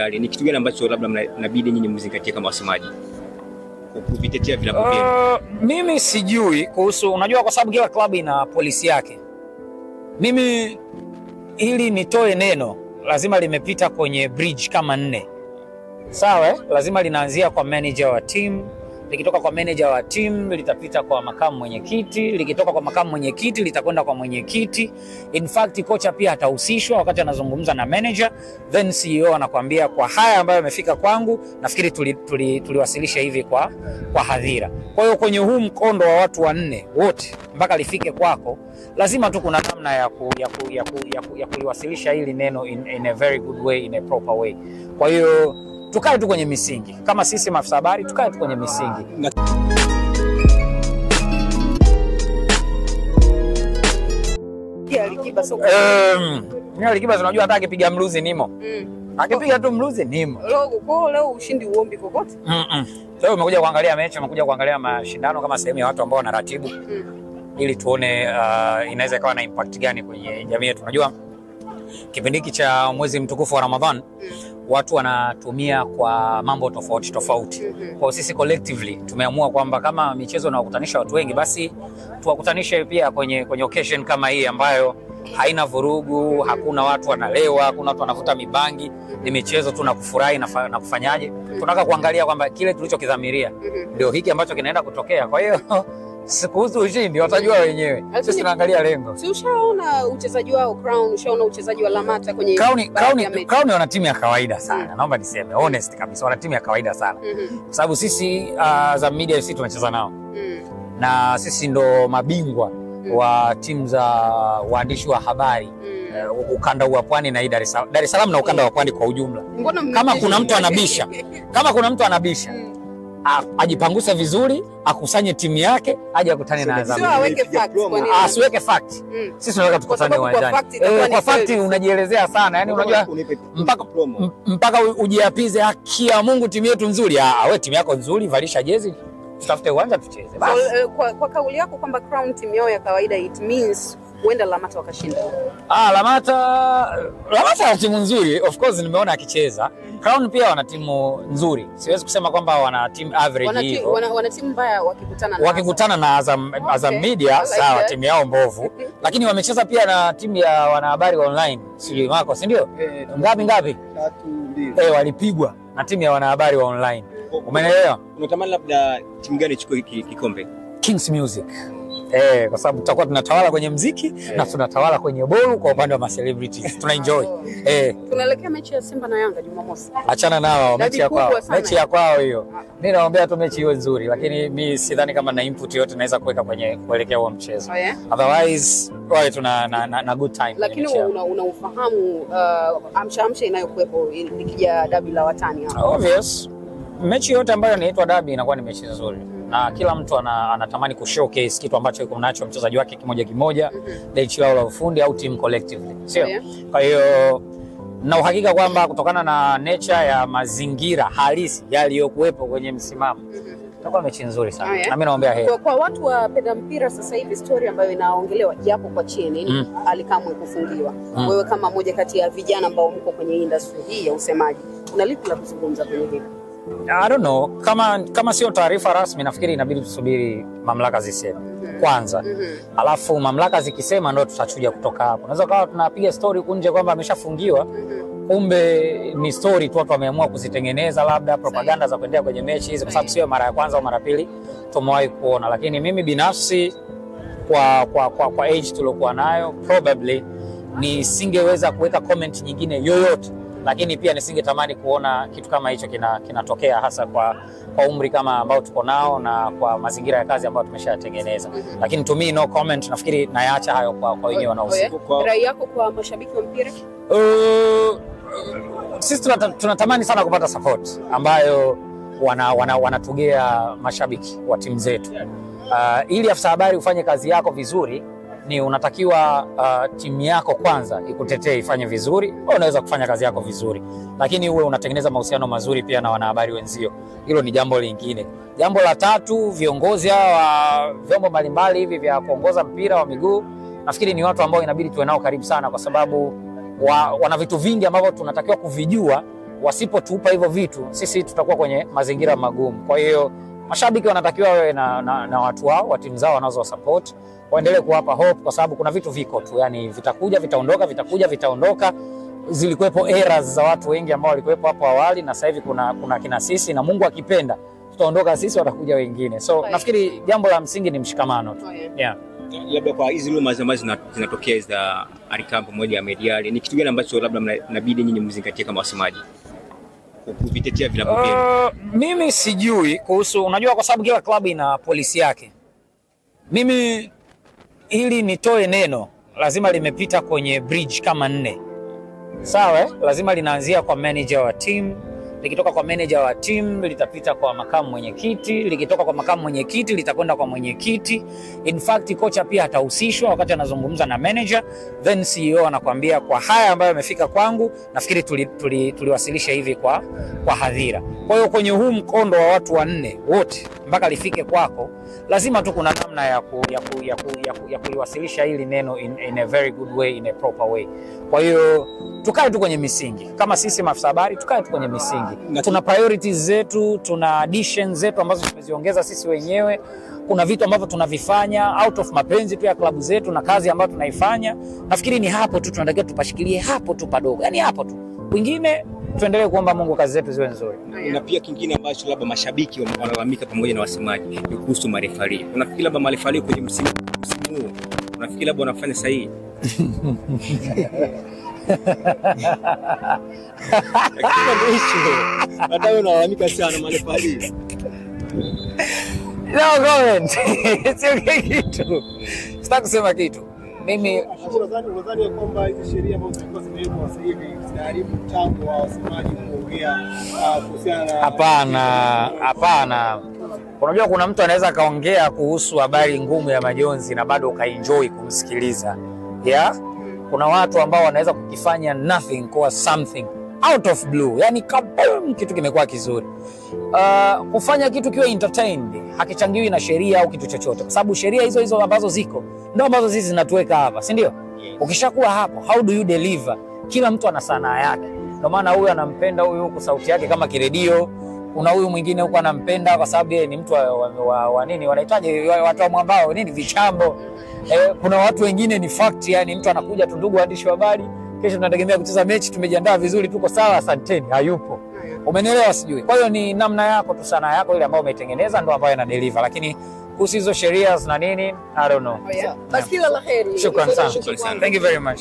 Ni kitu gani ambacho labda mnabidi nyinyi mzingatie kama wasemaji kuvitetea vilabu vyenu? Mimi sijui kuhusu, unajua kwa sababu kila klabu ina polisi yake. Mimi ili nitoe neno lazima limepita kwenye bridge kama 4. Sawa, lazima linaanzia kwa manager wa team, likitoka kwa manager wa team litapita kwa makamu mwenyekiti, likitoka kwa makamu mwenyekiti litakwenda kwa mwenyekiti. In fact kocha pia atahusishwa wakati anazungumza na manager, then CEO anakuambia kwa haya ambayo yamefika kwangu nafikiri tuliwasilisha hivi kwa hadhira. Kwa hiyo kwenye huu mkondo wa watu 4 wote mpaka lifike kwako lazima tu kuna namna ya kuliwasilisha hili neno in a very good way, in a proper way. Kwa hiyo tukae tu kwenye misingi. Kama sisi maafisa habari tukae tu kwenye misingi. Alikiba unajua hata akipiga mluzi nimo. Akipiga tu mluzi nimo. Leo ushindi uombi kokote? Leo umekuja kuangalia mechi, umekuja kuangalia mashindano kama sehemu ya watu ambao wanaratibu. Ili tuone inaweza ikawa na impact gani kwenye jamii yetu. Unajua kipindi hiki cha mwezi mtukufu wa Ramadhan watu wanatumia kwa mambo tofauti tofauti. Kwa sisi collectively tumeamua kwamba kama michezo inawakutanisha watu wengi, basi tuwakutanishe pia kwenye occasion kama hii ambayo haina vurugu, hakuna watu wanalewa, hakuna watu wanavuta mibangi, ni michezo tu na kufurahi na kufanyaje. Tunataka kuangalia kwamba kile tulichokidhamiria ndio hiki ambacho kinaenda kutokea. Kwa hiyo kuhusu ushindi watajua wenyewe. Sisi tunaangalia lengo. Si ushaona uchezaji wao Crown, ushaona uchezaji wa Lamata kwenye Crown wana timu ya kawaida sana. Naomba niseme honest kabisa, wana timu ya kawaida sana. Kwa sababu sisi za Media FC tumecheza nao. Na sisi ndo mabingwa wa timu za waandishi wa habari ukanda wa Pwani na Dar es Salaam na ukanda wa Pwani kwa ujumla. Kama kuna mtu anabisha ajipangusa vizuri, akusanye timu yake, aje akutane na Azam. Asiweke fact. Sisi tunataka tukutane uwanjani. Kwa fact unajielezea sana. Yaani unajua mpaka ujiapize haki ya Mungu timu yetu nzuri. Wewe timu yako nzuri, valisha jezi, tutafute uwanja tucheze. Basi. Kwa kauli yako kwamba Crown timu yao ya kawaida, it means huenda Lamata wakashinda. Lamata ni timu nzuri, of course nimeona akicheza. Crown pia wana timu nzuri. Siwezi kusema kwamba wana timu average hivyo. Wana timu mbaya wakikutana na Azam Media, sawa, timu yao mbovu. Lakini wamecheza pia na timu ya wanahabari online, sio wako, si ndio? Ngapi? 3-2. Walipigwa na timu ya wanahabari wa online. Umeelewa? Unatamani labda timu gani ichukue kikombe? Kings Music. Kwa sababu tutakuwa tunatawala kwenye muziki na tunatawala kwenye bolu kwa upande wa celebrities. Tunaenjoy. Tunaelekea mechi ya Simba na Yanga Jumamosi. Achana nao, mechi ya kwao hiyo. Mimi naomba tu mechi iwe nzuri, lakini mimi sidhani kama na input yote naweza kuweka kwenye kuelekea huo mchezo. Otherwise wale tuna good time. Lakini unaufahamu amsha inayokuepo nikija dabi la watani hapa. Obvious. Mechi yote ambayo inaitwa dabi inakuwa ni mechi nzuri. Na kila mtu anatamani kushowcase kitu ambacho yuko nacho mchezaji wake kimoja, benchi lao la ufundi au team collectively. Sio? Kwa hiyo na uhakika kwamba kutokana na nature ya mazingira halisi yaliyokuwepo kwenye msimamo itakuwa mechi nzuri sana. Na mimi naombea heri. Kwa watu wa penda mpira sasa hivi story ambayo inaongelewa japo kwa chini Alikamwe kufungiwa. Wewe kama moja kati ya vijana ambao mko kwenye industry hii ya usemaji, una lipi la kuzungumza kwenye hili? I don't know, kama sio taarifa rasmi nafikiri inabidi tusubiri mamlaka ziseme kwanza. Alafu mamlaka zikisema ndio tutachuja kutoka hapo. Unaweza kawa tunapiga story kunje kwamba ameshafungiwa, kumbe ni story tu watu wameamua kuzitengeneza, labda propaganda za kuendea kwenye mechi hizi, kwa sababu sio mara ya kwanza au mara pili tumewahi kuona. Lakini mimi binafsi kwa age tuliokuwa nayo probably nisingeweza kuweka comment nyingine yoyote. Lakini pia nisingetamani kuona kitu kama hicho kinatokea hasa kwa umri kama ambao tuko nao na kwa mazingira ya kazi ambayo tumeshatengeneza. Lakini to me no comment, nafikiri nayaacha hayo kwa wenyewe wanaohusika. Rai yako kwa mashabiki wa mpira? Sisi tunatamani sana kupata support ambayo wanatugea mashabiki wa timu zetu. Ili afisa habari ufanye kazi yako vizuri, ni unatakiwa timu yako kwanza ikutetee ifanye vizuri. Wewe unaweza kufanya kazi yako vizuri, lakini uwe unatengeneza mahusiano mazuri pia na wanahabari wenzio. Hilo ni jambo lingine. Jambo la tatu, viongozi wa vyombo mbalimbali hivi vya kuongoza mpira wa miguu, nafikiri ni watu ambao inabidi tuwe nao karibu sana, kwa sababu wana vitu vingi ambavyo tunatakiwa kuvijua wasipotupa hivyo vitu, sisi tutakuwa kwenye mazingira magumu. Kwa hiyo mashabiki wanatakiwa wawe na watu wao wa timu zao wanazo support, waendelee kuwapa hope, kwa sababu kuna vitu viko tu, yani vitakuja vitaondoka, vitakuja vitaondoka. Zilikuwepo errors za watu wengi ambao walikuwepo hapo awali, na sasa hivi kuna kina sisi, na Mungu akipenda tutaondoka sisi, watakuja wengine. So nafikiri jambo la msingi ni mshikamano tu. Yeah. Labda kwa hizi rumors ambazo zinatokea za Ali Kamwe pamoja na Ahmed Ally, ni kitu gani ambacho labda inabidi nyinyi mzingatie kama wasemaji kuvitetea vilabu vyenu? Mimi sijui kuhusu, unajua kwa sababu kila klabu ina polisi yake. Mimi ili nitoe neno lazima limepita kwenye bridge kama 4. Sawa, lazima linaanzia kwa manager wa team, likitoka kwa manager wa team litapita kwa makamu mwenyekiti, likitoka kwa makamu mwenyekiti litakwenda kwa mwenyekiti. In fact kocha pia atahusishwa wakati anazungumza na manager, then CEO anakuambia kwa haya ambayo yamefika kwangu, nafikiri tuliwasilisha hivi kwa hadhira. Kwa hiyo kwenye huu mkondo wa watu 4 wote mpaka lifike kwako, lazima tu kuna namna ya kuliwasilisha hili neno in a very good way, in a proper way. Kwa hiyo tukae tu kwenye misingi. Kama sisi maafisa habari tukae tu kwenye misingi. Tuna priorities zetu, tuna additions zetu ambazo tumeziongeza sisi wenyewe. Kuna vitu ambavyo tunavifanya out of mapenzi tu ya klabu zetu na kazi ambayo tunaifanya. Nafikiri ni hapo tu tunatakiwa tupashikilie hapo tu padogo. Yaani hapo tu. Wengine tuendelee kuomba Mungu kazi zetu ziwe nzuri. Na pia kingine ambacho labda mashabiki wanalalamika pamoja na wasemaji ni kuhusu marefali. Unafikiri labda marefali kwenye msimu huu unafikiri labda wanafanya sahihi? Hata unalalamika sana marefali. No comment. Sio kitu. Sitaki kusema kitu. Mimi unadhani kwamba hizi sheria ambazo zilikuwa zimewekwa sasa hivi zinaharibu mchango wa wasemaji kuongea kuhusiana na... Hapana. Unajua kuna mtu anaweza kaongea kuhusu habari ngumu ya majonzi na bado ukaenjoy kumsikiliza. Yeah? Kuna watu ambao wanaweza kukifanya nothing kwa something out of blue. Yani kabum kitu kimekuwa kizuri. Kufanya kitu kiwe entertained hakichangiwi na sheria au kitu chochote, kwa sababu sheria hizo ambazo ziko ndio ambazo sisi zinatuweka hapa, si ndio? Ukishakuwa hapo, how do you deliver? Kila mtu ana sanaa yake. Ndio maana huyu anampenda huyu huku sauti yake kama kiredio, kuna huyu mwingine huko anampenda kwa sababu yeye ni mtu wa nini wanahitaji watu wa mwambao nini vichambo. Kuna watu wengine ni fact, yani mtu anakuja tu, ndugu waandishi wa habari, kesho tunategemea kucheza mechi, tumejiandaa vizuri, tuko sawa, asanteni, hayupo. Umenielewa sijui? Kwa hiyo ni namna yako tu, sana yako ile ambayo umeitengeneza ndio ambayo ina deliver, lakini kuhusu hizo sheria na nini I don't know. Basi kila la heri. Shukran sana. Thank you very much.